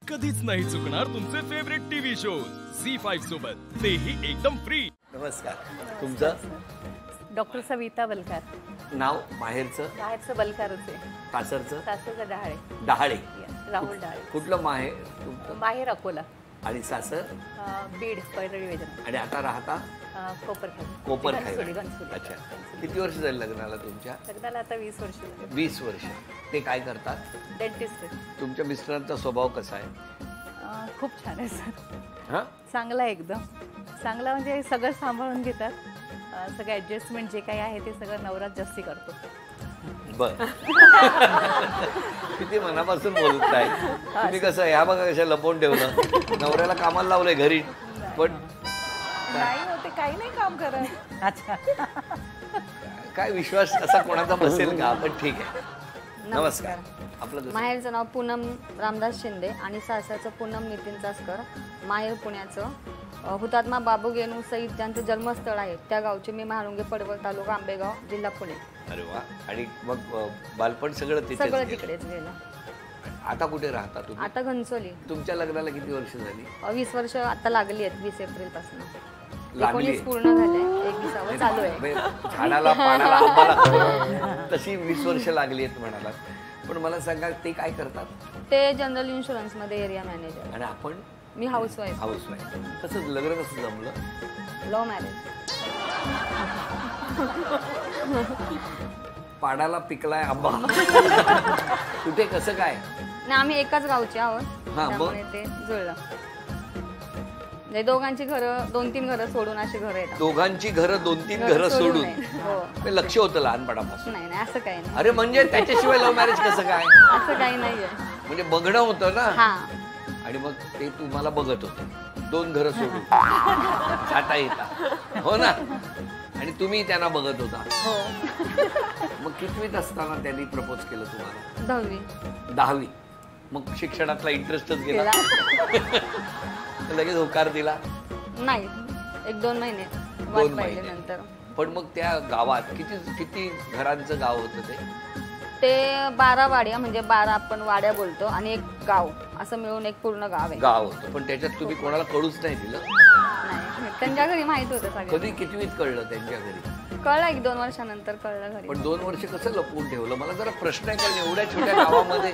कधीच नाही चुकणार तुमचे फेवरेट टीव्ही शोज झी5 सोबत, तेही एकदम फ्री। नमस्कार, तुमचं डॉक्टर सविता बलकार। नाव? माहेरचं? माहेरचं बलकारच आहे। सासरचं? सासरचं डहाळे। डहाळे? राहुल डहाळे। कुठलं माहेर तुमचं? माहेर अकोला आणि सासर? बीड पैठणी वेदना। आणि आता राहता? कोपरखाई। कोपरखाई। अच्छा, किती वर्ष झाली लग्नाला तुमच्या? लग्नाला आता 20 वर्ष झाली। 20 वर्ष। ते काय करतात? डेंटिस्ट। तुमच्या मिस्टरांचा स्वभाव कसा आहे? खूप छान आहे सर। हां, चांगला आहे एकदम। चांगला म्हणजे सगळं सांभाळून घेतात। सगळं ॲडजस्टमेंट जे काही आहे ते सगळं नवराच जास्ती करतो। बर किती मनापासून बोलताय तुम्ही। कसं ह्या बघा कशा लपवून ठेवलं, नवऱ्याला कामाला लावलंय घरी, पण नाही होते, काही नाही काम करत। अच्छा, काय विश्वास असा कोणाचा बसेल का? पण ठीक आहे। नमस्कार, आपलं माहेरचं नाव पूनम रामदास शिंदे आणि सासरचं पूनम नितीन चासकर। माहेर पुण्याचं हुतात्मा बाबू गेनू सईद ज्यांचं जन्मस्थळ आहे त्या गावचे मी महाळुंगे पडवळ तालुका आंबेगाव जिल्हा पुणे। अरे वा। आणि मग बालपण सगळं तिकडेच गेलं। आता कुठे राहता तुम्ही? आता घनसोली। तुमच्या लग्नाला किती वर्ष झाली? 20 वर्ष आता लागली आहेत। 20 एप्रिल पासून लागली पूर्ण झाले। 21 चालू आहे। झाडाला पानाला आंबाला तशी 20 वर्ष लागली आहेत म्हणाला। पण मला सांगा, ते काय करतात? ते जनरल इन्शुरन्स मध्ये एरिया मॅनेजर। आणि आपण? मी हाऊसवाईफ। हाऊसवाईफ। तसंच लग्न कसं जमलं? Love marriage. पाडाला पिकलाय आंबा कुठे कसं काय? नाही, आम्ही एकाच गावचे आहोत, त्यामुळे ते जुळलं। म्हणजे दोघांची घरं 2-3 घरं सोडून अशी घरं आहेत। दोघांची घरं 2-3 घरं सोडून? हो। लक्ष होतं लहानपणापासून? नाही नाही, असं काही नाही। अरे म्हणजे त्याच्याशिवाय लव्ह मॅरेज कसं काय? असं काही नाहीये, म्हणजे बघणं होतं ना। हां। आणि मग ते तुम्हाला बघत होते 2 घरं सोडून जाता येता, हो ना? आणि तुम्ही त्यांना बघत होता? हो। मग कितवीत असताना त्यांनी प्रपोज केलं तुम्हाला? 10वी। 10वी। मग शिक्षणातला इंटरेस्टच गेला? लगेच होकार दिला? नाही, 1-2 महिने वाट पाहिली नंतर। पण मग त्या गावात किती घरांचं गाव होतं ते? ते 12 वाड्या, म्हणजे 12 आपण वाड्या बोलतो, आणि एक गाव असं मिळून एक पूर्ण गाव आहे। गाव होतं, पण त्याच्यात तुम्ही कोणाला कळूच नाही दिलं? नाही, त्यांच्या घरी माहित होतं सगळं। कधी कितवीत कळलं त्यांच्या घरी? कळलं 1-2 वर्षानंतर कळलं घरी। पण 2 वर्ष कसं लपवून ठेवलं? मला जरा प्रश्न आहे, कारण एवढ्या छोट्या गावामध्ये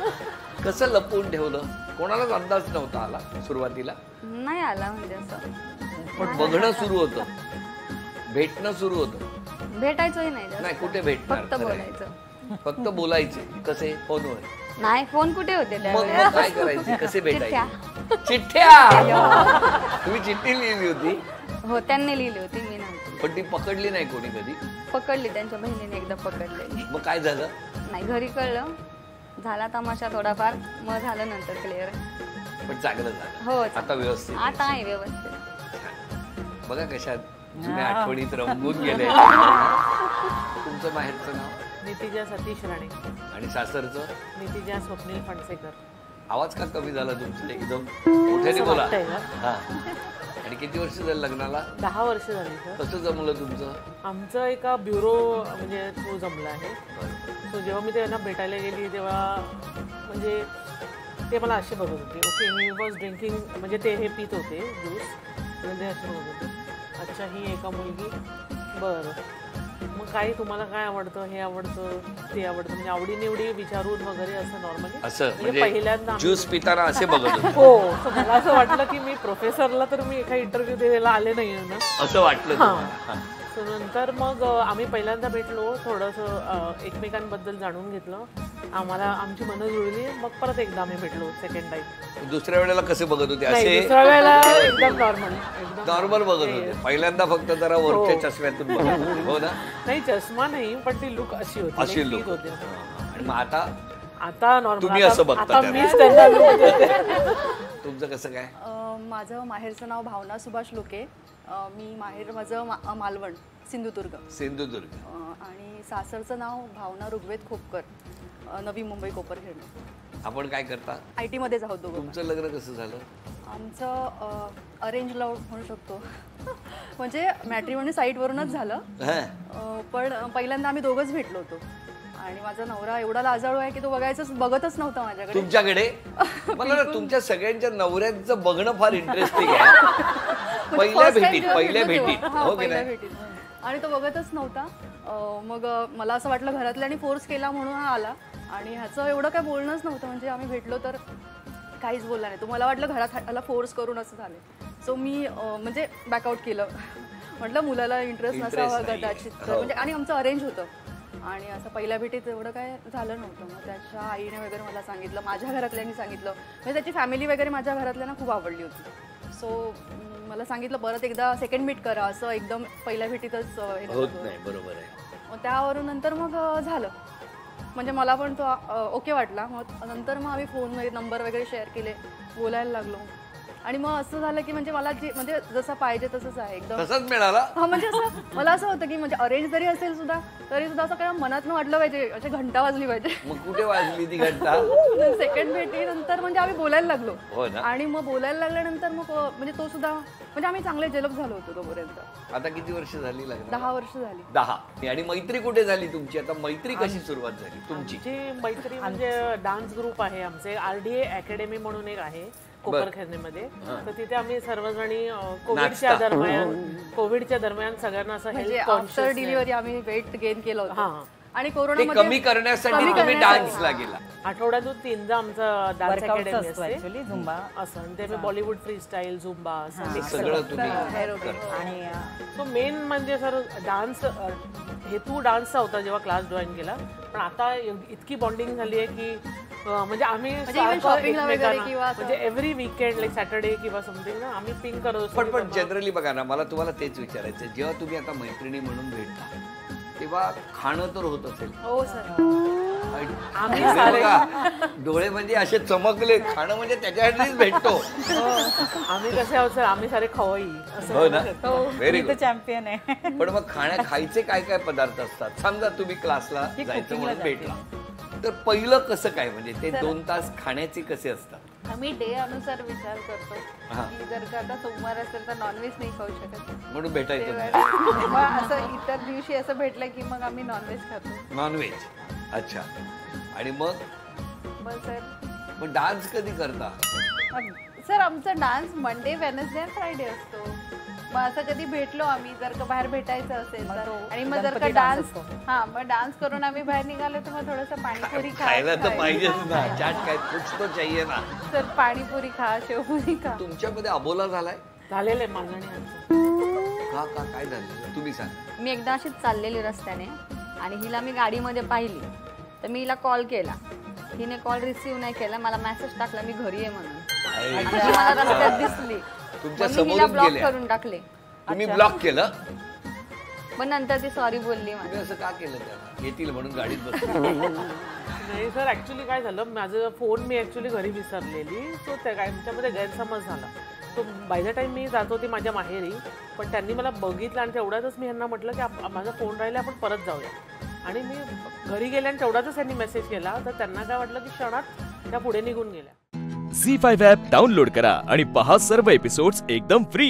कसं लपवून ठेवलं? कोणालाच अंदाज नव्हता आला सुरुवातीला? नाही आला, म्हणजे असं। पण बघणं सुरू होतं, भेटणं सुरू होतं? भेटायचंही नाही जास्त। नाही, कुठे भेटणार? फक्त बोलायचं। फक्त बोलायचे? कसे? फोनवर? नाही, फोन कुठे होते मग काय करायचे? कसे भेटायचे? चिठ्ठ्या। तुम्ही चिठ्ठी लिहिली होती? हो, त्यांनी लिहिली होती, मी नव्हती। पण ती पकडली नाही कोणी कधी? पकडली, त्यांच्या बहिणीने एकदा पकडलेली। मग काय झालं? नाही, घरी कळलं, झाला तमाशा थोडाफार, मग झालं नंतर क्लिअर। पण चांगलं झालं? हो, आता व्यवस्थित? आता आहे व्यवस्थित। बघा कशा जुन्या आठवणीत रंगून गेले। तुमचं माहेरचं नाव? नितिजा सतीश राणे। आणि सासरचं? नितिजा स्वप्नील फणसेकर। आवाज का कमी झाला तुमचा? एकदम मोठ्याने बोला। हा। आणि किती वर्ष झाली लग्नाला? 10 वर्ष झाली सर। कसं जमलं तुमचं? आमचं एका ब्युरो म्हणजे तो जमला आहे। सो जेव्हा मी त्यांना भेटायला गेली तेव्हा म्हणजे ते मला असे बघत होते, ओके मी वॉज ड्रिंकिंग, म्हणजे ते हे पित होते ज्यूस, म्हणजे असे बघत होते, अच्छा ही एका मुलगी, बरं मग काय तुम्हाला काय आवडतं, हे आवडतं ते आवडतं, म्हणजे आवडीनिवडी विचारून वगैरे असं नॉर्मली असं म्हणजे पहिल्यांदा ज्यूस पिताना असे बघत होते? हो, मला असं वाटलं की मी प्रोफेसरला तर मी एका इंटरव्ह्यू द्यायला आले नाहीये ना, असं वाटलं? नंतर मग आम्ही पहिल्यांदा भेटलो, थोडंसं एकमेकांबद्दल जाणून घेतलं, आम्हाला आमची मनं जुळली, मग परत एकदा आम्ही भेटलो सेकंड टाइम। दुसऱ्या वेळेला कसे बघत होते? असे? दुसऱ्या वेळेला एकदम नॉर्मल बघत होते? पहिल्यांदा फक्त जरा वरच्या चष्म्यातून बघत होते, हो ना? नाही, चष्मा नाही, पण ती लुक अशी होती, अशी लुक होते। आणि मग आता नॉर्मल तुम्ही असं बघता? तुमचं कसं काय? माझं माहेरचं नाव भावना सुभाष लोके। मी माहेर माझं मालवण, सिंधुदुर्ग। सिंधुदुर्ग। आणि सासरचं नाव भावना ऋग्वेद खोपकर, नवी मुंबई कोपरखेड। आपण काय करता? IT मध्येच आहोत दोघं। तुमचं लग्न कसं झालं? आमचं अरेंज लव्ह म्हणू शकतो, म्हणजे मॅट्रिमोनी साईटवरूनच झालं, पण पहिल्यांदा आम्ही दोघंच भेटलो होतो आणि माझा नवरा एवढा लाजाळू आहे की तो बघतच नव्हता माझ्याकडे. तुमच्याकडे मला ना तुमच्या सगळ्यांच्या नवऱ्यांचं बघणं फार इंटरेस्टिंग आहे. पहिल्या भेटीत हो की नाही? आणि तो बघतच नव्हता. मग मला असं वाटलं घरातल्यानी फोर्स केला म्हणून हा आला. आणि ह्याचं एवढं काय बोलणंच नव्हतं, म्हणजे आम्ही भेटलो तर काहीच बोलला नाही. तो मला वाटलं घरात ह्याला फोर्स करून असं झालं. सो मी म्हणजे बॅकआउट केलं. म्हटलं मुलाला इंटरेस्ट नसावा कदाचित, म्हणजे आणि आमचं अरेंज होतं. आणि असं पहिल्या भेटीत एवढं काय झालं नव्हतं. मग त्याच्या आईने वगैरे मला सांगितलं, माझ्या घरातल्यांनी सांगितलं, म्हणजे त्याची फॅमिली वगैरे माझ्या घरातल्यांना खूप आवडली होती. सो मला सांगितलं परत एकदा सेकंड मीट करा, असं एकदम पहिल्या भेटीतच होत नाही. बरोबर आहे. मग त्यावरून नंतर मग झालं, म्हणजे मला पण तो ओके वाटला. मग नंतर मग आम्ही फोन नंबर वगैरे शेअर केले, बोलायला लागलो. आणि मग असं झालं की म्हणजे मला जे म्हणजे जसं पाहिजे तसंच आहे एकदम, तसंच मिळाला. हा म्हणजे असं मला असं होतं की म्हणजे अरेंज जरी असेल सुद्धा तरी सुद्धा असं काय मनातनं वाटलं पाहिजे, अशी घंटा वाजली पाहिजे. मग कुठे वाजली ती घंटा? सेकंड भेटीनंतर म्हणजे आम्ही बोलायला लागलो. हो ना. आणि मग बोलायला लागल्यानंतर मग म्हणजे तो सुद्धा म्हणजे आम्ही चांगले जलप झालो होतो तोपर्यंत. आता किती वर्ष झाली लग्न? 10 वर्ष झाली. 10. आणि मैत्री कुठे झाली तुमची? आता मैत्री कशी सुरुवात झाली तुमची? मैत्री म्हणजे डान्स ग्रुप आहे आमचे, RDA अकॅडमी म्हणून एक आहे कोपरखैरनेमध्ये. तर तिथे आम्ही सर्वजणी कोविडच्या दरम्यान सगळ्यांना असं हेल्थ आफ्टर डिलिव्हरी आम्ही वेट गेन केलं होतं. आणि कोरोनामध्ये कमी करण्यासाठी तुम्ही डान्सला गेला. आठवड्यातून 3दा आमचं डान्स अकॅडमी असते झुंबा असं. ते मी बॉलिवूड फ्रीस्टाईल झुंबा सगळं तुम्ही. आणि तो मेन म्हणजे सर डान्स हेतू डान्सचा होता जेव्हा क्लास जॉईन केला. पण आता इतकी बॉन्डिंग झाली आहे की म्हणजे आम्ही म्हणजे एव्हरी वीकेंड लाईक सॅटर्डे किंवा समथिंग ना आम्ही पिंक करत. पण जनरली बघा ना, मला तुम्हाला तेच विचारायचं, जेव्हा तुम्ही आता मैत्रिणी म्हणून भेटता तेव्हा खाणं तर होत असेल? हो सर. आम्ही डोळे म्हणजे असे चमकले, खाणं म्हणजे त्याच्यासाठीच भेटतो आम्ही. कसे आहोत सर, आम्ही सारे खवई. हो ना. Very good. चॅम्पियन आहे. पण मग खायचे काय काय पदार्थ असतात? समजा तुम्ही क्लासला जायचं म्हणून भेटला तर पहिलं कसं काय, म्हणजे ते 2 तास खाण्याचे कसे असतात? आम्ही डे अनुसार विचार करतो की जर का आता सोमवार असेल तर नॉनव्हेज नाही खाऊ शकत म्हणून भेटायचं. मग असं इतर दिवशी असं भेटलं की मग आम्ही नॉनव्हेज खातो. नॉनव्हेज. अच्छा. आणि मग सर मग डान्स कधी करता? सर आमचा डान्स मंडे, वेनसडे आणि फ्रायडे असतो. मग असं कधी भेटलो आम्ही, जर का बाहेर भेटायचं असेल तर, आणि मग जर का डान्स मग डान्स करून आम्ही बाहेर निघालो तर मग थोडंसं पाणीपुरी खायला तर पाहिजेच ना. चाट काय कुछ तो चाहिए ना. सर पाणीपुरी खा, शेवपुरी खा. तुमच्यामध्ये अबोला झालाय? झालेलं आहे माझं आणि का काय झालं तुम्ही सांग. मी एकदा अशीच चाललेली रस्त्याने आणि हिला मी गाडीमध्ये पाहिली तर मी हिला कॉल केला. हिने कॉल रिसीव्ह नाही केला. मला मेसेज टाकला मी घरी आहे म्हणून. आणि मला रस्त्यात दिसली, तुमच्या समोर ब्लॉक करून टाकले. तुम्ही ब्लॉक केलं? मग नंतर ती सॉरी बोलली. तुम्ही असं का केलं? त्याला येतील म्हणून गाडीत बसली? नाही सर, ऍक्च्युली काय झालं, माझं फोन मी ऍक्च्युली घरी विसरलेली. सो त्याच्यामध्ये गैरसमज झाला. तो बाय द टाइम मी जात होती माझ्या माहेरी, पण त्यांनी मला बघितलं आणि तेवढ्यातच मी यांना म्हटलं की माझा फोन राहिला, आपण परत जाऊया. आणि मी घरी गेले आणि तेवढ्यातच त्यांनी मेसेज केला. तर त्यांना काय वाटलं की क्षणात त्या पुढे निघून गेल्या. झी5 ॲप डाउनलोड करा आणि पहा सर्व एपिसोड्स एकदम फ्री.